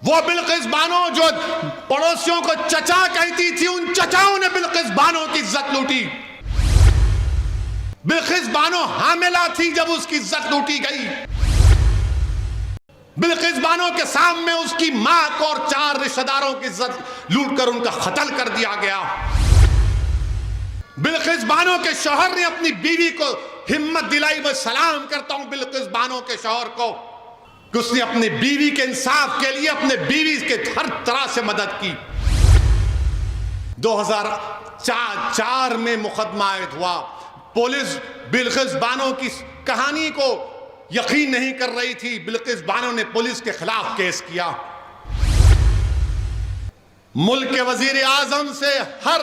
वो बिल्किस बानो जो पड़ोसियों को चचा कहती थी, उन चचाओं ने बिल्किस बानो की इज्जत लूटी। बिल्किस बानो हामिला थी जब उसकी इज्जत लूटी गई। बिल्किस बानो के सामने उसकी मां को और 4 रिश्तेदारों की इज्जत लूटकर उनका कत्ल कर दिया गया। बिल्किस बानो के शौहर ने अपनी बीवी को हिम्मत दिलाई। मैं सलाम करता हूं बिल्किस बानो के शौहर को कि उसने अपनी बीवी के इंसाफ के लिए अपने बीवी के हर तरह से मदद की। 2004 में मुकदमा आयद हुआ। पुलिस बिल्किस बानो की कहानी को यकीन नहीं कर रही थी। बिल्किस बानो ने पुलिस के खिलाफ केस किया। मुल्क के वजीर आजम से हर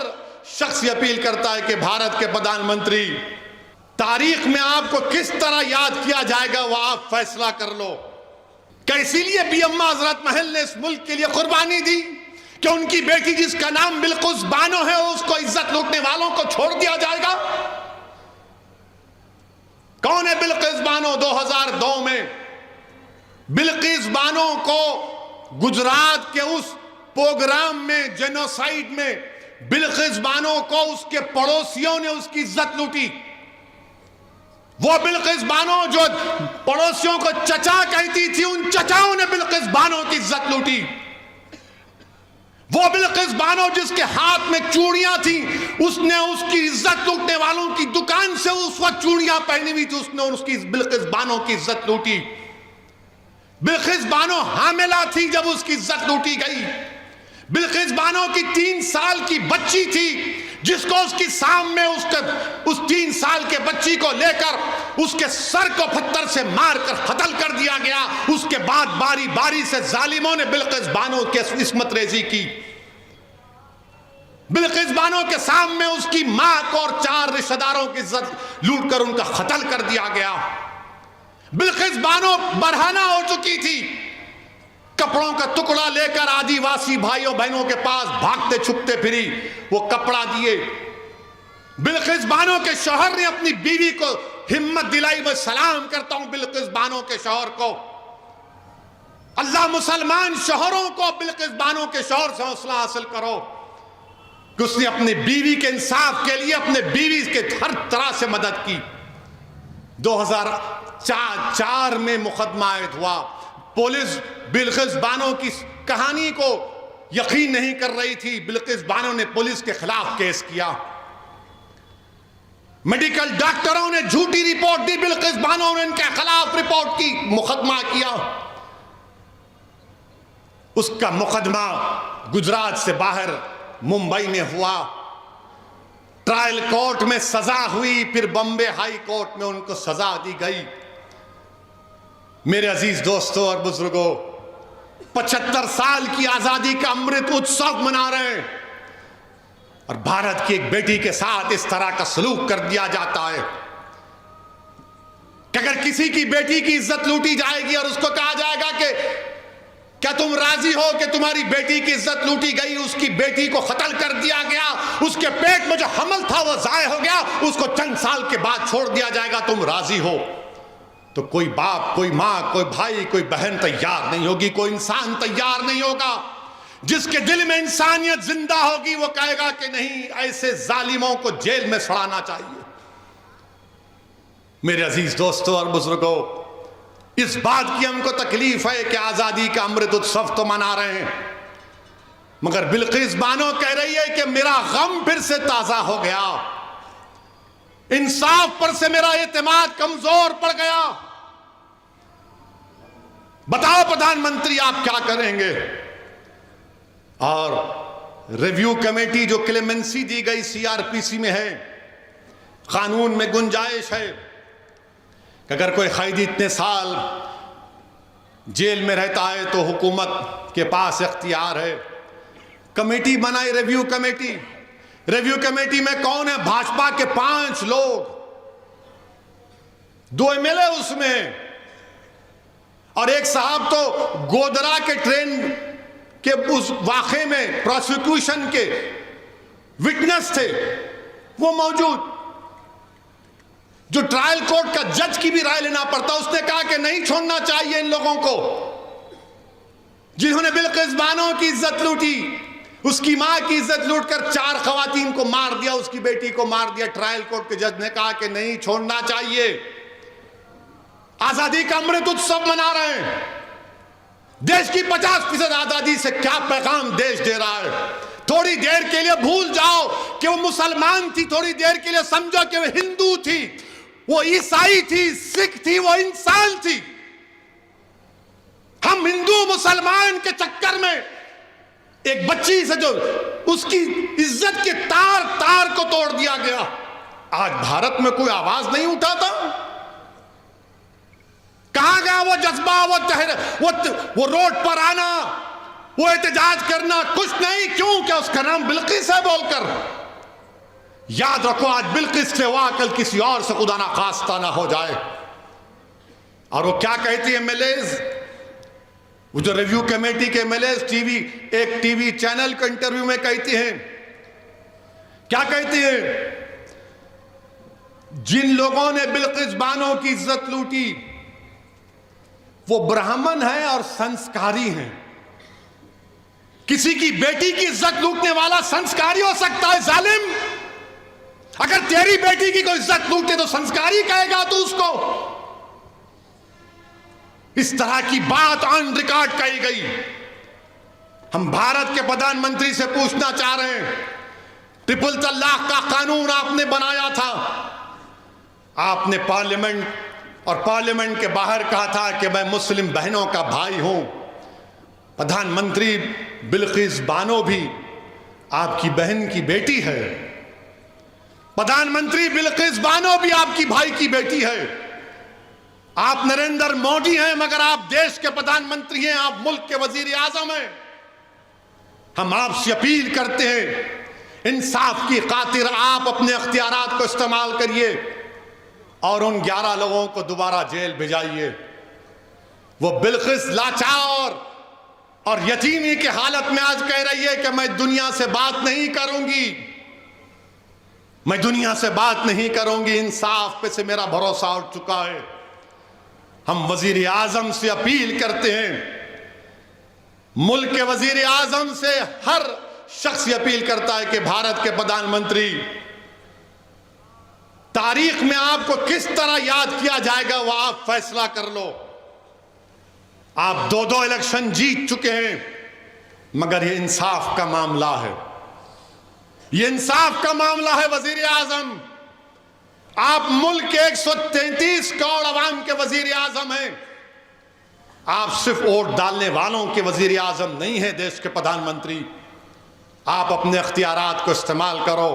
शख्स ये अपील करता है कि भारत के प्रधानमंत्री, तारीख में आपको किस तरह याद किया जाएगा वो आप फैसला कर लो। क्या इसीलिए बी अम्मा हजरत महल ने इस मुल्क के लिए कुर्बानी दी कि उनकी बेटी जिसका नाम बिल्किस बानो है उसको इज्जत लूटने वालों को छोड़ दिया जाएगा? कौन है बिल्किस बानो? 2002 में बिल्किस बानो को गुजरात के उस प्रोग्राम में, जेनोसाइड में, बिल्किस बानो को उसके पड़ोसियों ने उसकी इज्जत लूटी। वो बिल्किस बानो जो पड़ोसियों को चचा कहती थी, उन चचाओं ने बिल्किस बानो की इज्जत लूटी। वो बिल्किस बानो जिसके हाथ में चूड़ियां थी, उसने उसकी इज्जत लूटने वालों की दुकान से उस वक्त चूड़ियां पहनी हुई थी, उसने उसकी बिल्किस बानो की इज्जत लूटी। बिल्किस बानो हामिला थी जब उसकी इज्जत लूटी गई। बिल्किस बानो की 3 साल की बच्ची थी जिसको उसकी सामने उस 3 साल के बच्ची को लेकर उसके सर को पत्थर से मारकर कत्ल कर दिया गया। उसके बाद बारी बारी से जालिमों ने बिल्किस बानो के इस्मत रेजी की। बिल्किस बानो के सामने उसकी मां को और 4 रिश्तेदारों की इज्जत लूटकर उनका कत्ल कर दिया गया। बिल्किस बानो बरहना हो चुकी थी। कपड़ों का टुकड़ा लेकर आदिवासी भाइयों बहनों के पास भागते छुपते फिरी, वो कपड़ा दिए। बिल्किस बानो के शौहर ने अपनी बीवी को हिम्मत दिलाई। मैं सलाम करता हूं बिल्किस बानो के शौहर को। अल्लाह मुसलमान शौहरों को बिल्किस बानो के शौहर से हौसला हासिल करो कि उसने अपनी बीवी के इंसाफ के लिए अपने बीवी के हर तरह से मदद की। 2004 में मुकदमा आयद हुआ। पुलिस बिल्किस बानो की कहानी को यकीन नहीं कर रही थी। बिल्किस बानो ने पुलिस के खिलाफ केस किया। मेडिकल डॉक्टरों ने झूठी रिपोर्ट दी। बिल्किस बानो ने इनके खिलाफ रिपोर्ट की, मुकदमा किया। उसका मुकदमा गुजरात से बाहर मुंबई में हुआ। ट्रायल कोर्ट में सजा हुई, फिर बॉम्बे हाई कोर्ट में उनको सजा दी गई। मेरे अजीज दोस्तों और बुजुर्गों, 75 साल की आजादी का अमृत उत्सव मना रहे हैं और भारत की एक बेटी के साथ इस तरह का सलूक कर दिया जाता है कि अगर किसी की बेटी की इज्जत लूटी जाएगी और उसको कहा जाएगा कि क्या तुम राजी हो कि तुम्हारी बेटी की इज्जत लूटी गई, उसकी बेटी को कत्ल कर दिया गया, उसके पेट में जो हमल था वो जाया हो गया, उसको चंद साल के बाद छोड़ दिया जाएगा, तुम राजी हो? तो कोई बाप, कोई मां, कोई भाई, कोई बहन तैयार नहीं होगी, कोई इंसान तैयार नहीं होगा। जिसके दिल में इंसानियत जिंदा होगी वो कहेगा कि नहीं, ऐसे जालिमों को जेल में सड़ाना चाहिए। मेरे अजीज दोस्तों और बुजुर्गों, इस बात की हमको तकलीफ है कि आजादी का अमृत उत्सव तो मना रहे हैं, मगर बिल्किस बानो कह रही है कि मेरा गम फिर से ताजा हो गया, इंसाफ पर से मेरा एतमाद कमजोर पड़ गया। बताओ प्रधानमंत्री आप क्या करेंगे? और रिव्यू कमेटी जो क्लेमेंसी दी गई सीआरपीसी में है, कानून में गुंजाइश है कि अगर कोई कैदी इतने साल जेल में रहता है तो हुकूमत के पास इख्तियार है। कमेटी बनाई, रिव्यू कमेटी। रिव्यू कमेटी में कौन है? भाजपा के 5 लोग, 2 एमएलए उसमें, और एक साहब तो गोदरा के ट्रेन के उस वाक़े में प्रोसिक्यूशन के विटनेस थे, वो मौजूद। जो ट्रायल कोर्ट का जज की भी राय लेना पड़ता, उसने कहा कि नहीं छोड़ना चाहिए इन लोगों को। जिन्होंने बिल्किस बानो की इज्जत लूटी, उसकी मां की इज्जत लूटकर 4 खवातीन को मार दिया, उसकी बेटी को मार दिया। ट्रायल कोर्ट के जज ने कहा कि नहीं, छोड़ना चाहिए। आजादी का अमृत उत्सव मना रहे हैं। देश की 50% आजादी से क्या पैगाम देश दे रहा है? थोड़ी देर के लिए भूल जाओ कि वो मुसलमान थी, थोड़ी देर के लिए समझो कि वो हिंदू थी, वो ईसाई थी, सिख थी, वो इंसान थी। हम हिंदू मुसलमान के चक्कर में एक बच्ची से जो उसकी इज्जत के तार तार को तोड़ दिया गया, आज भारत में कोई आवाज नहीं उठाता। कहां गया वो जज्बा, वो रोड पर आना, वो एहतजाज करना? कुछ नहीं। क्यों? क्या उसका नाम बिल्किस है बोलकर? याद रखो, आज बिल्किस से हुआ, कल किसी और से खुदा ना खास्ता ना हो जाए। और वो क्या कहती है एमएलएज, वो जो रिव्यू कमेटी के एमएलएज एक टीवी चैनल के इंटरव्यू में कहती हैं, क्या कहती है? जिन लोगों ने बिल्किस बानो की इज्जत लूटी वो ब्राह्मण हैं और संस्कारी हैं। किसी की बेटी की इज्जत लूटने वाला संस्कारी हो सकता है जालिम? अगर तेरी बेटी की कोई इज्जत लूटे तो संस्कारी कहेगा तू उसको? इस तरह की बात ऑन रिकॉर्ड कही गई। हम भारत के प्रधानमंत्री से पूछना चाह रहे हैं, ट्रिपल तलाक का कानून आपने बनाया था, आपने पार्लियामेंट के बाहर कहा था कि मैं मुस्लिम बहनों का भाई हूं। प्रधानमंत्री बिल्किस बानो भी आपकी बहन की बेटी है, प्रधानमंत्री बिल्किस बानो भी आपकी भाई की बेटी है। आप नरेंद्र मोदी हैं मगर आप देश के प्रधानमंत्री हैं, आप मुल्क के वजीर आजम हैं। हम आपसे अपील करते हैं, इंसाफ की खातिर आप अपने अख्तियारात को इस्तेमाल करिए और उन 11 लोगों को दोबारा जेल भिजाइए। वो बिल्किस लाचार और यतीमी की हालत में आज कह रही है कि मैं दुनिया से बात नहीं करूंगी, मैं दुनिया से बात नहीं करूंगी, इंसाफ पे से मेरा भरोसा उठ चुका है। हम वजीर आजम से अपील करते हैं, मुल्क के वजीर आजम से हर शख्स अपील करता है कि भारत के प्रधानमंत्री, तारीख में आपको किस तरह याद किया जाएगा वो आप फैसला कर लो। आप 2 इलेक्शन जीत चुके हैं मगर ये इंसाफ का मामला है, ये इंसाफ का मामला है वजीर आजम। आप मुल्क के 133 करोड़ अवाम के वजीर आजम हैं, आप सिर्फ वोट डालने वालों के वजीर आजम नहीं है, देश के प्रधानमंत्री। आप अपने अख्तियारात को इस्तेमाल करो।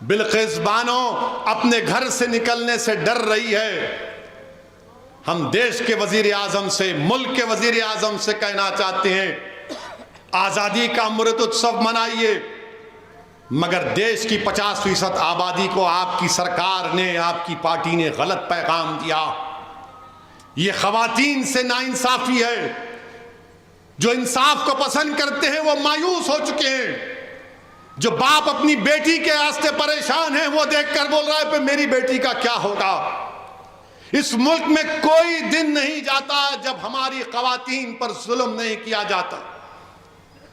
बिल्किस बानो अपने घर से निकलने से डर रही है। हम देश के वजीर आजम से, मुल्क के वजीर आजम से कहना चाहते हैं, आजादी का अमृत उत्सव मनाइए मगर देश की 50% आबादी को आपकी सरकार ने, आपकी पार्टी ने गलत पैगाम दिया। ये खवातीन से नाइंसाफी है। जो इंसाफ को पसंद करते हैं वो मायूस हो चुके हैं। जो बाप अपनी बेटी के वास्ते परेशान है वो देखकर बोल रहा है कि मेरी बेटी का क्या होगा। इस मुल्क में कोई दिन नहीं जाता जब हमारी खवातीन पर जुल्म नहीं किया जाता।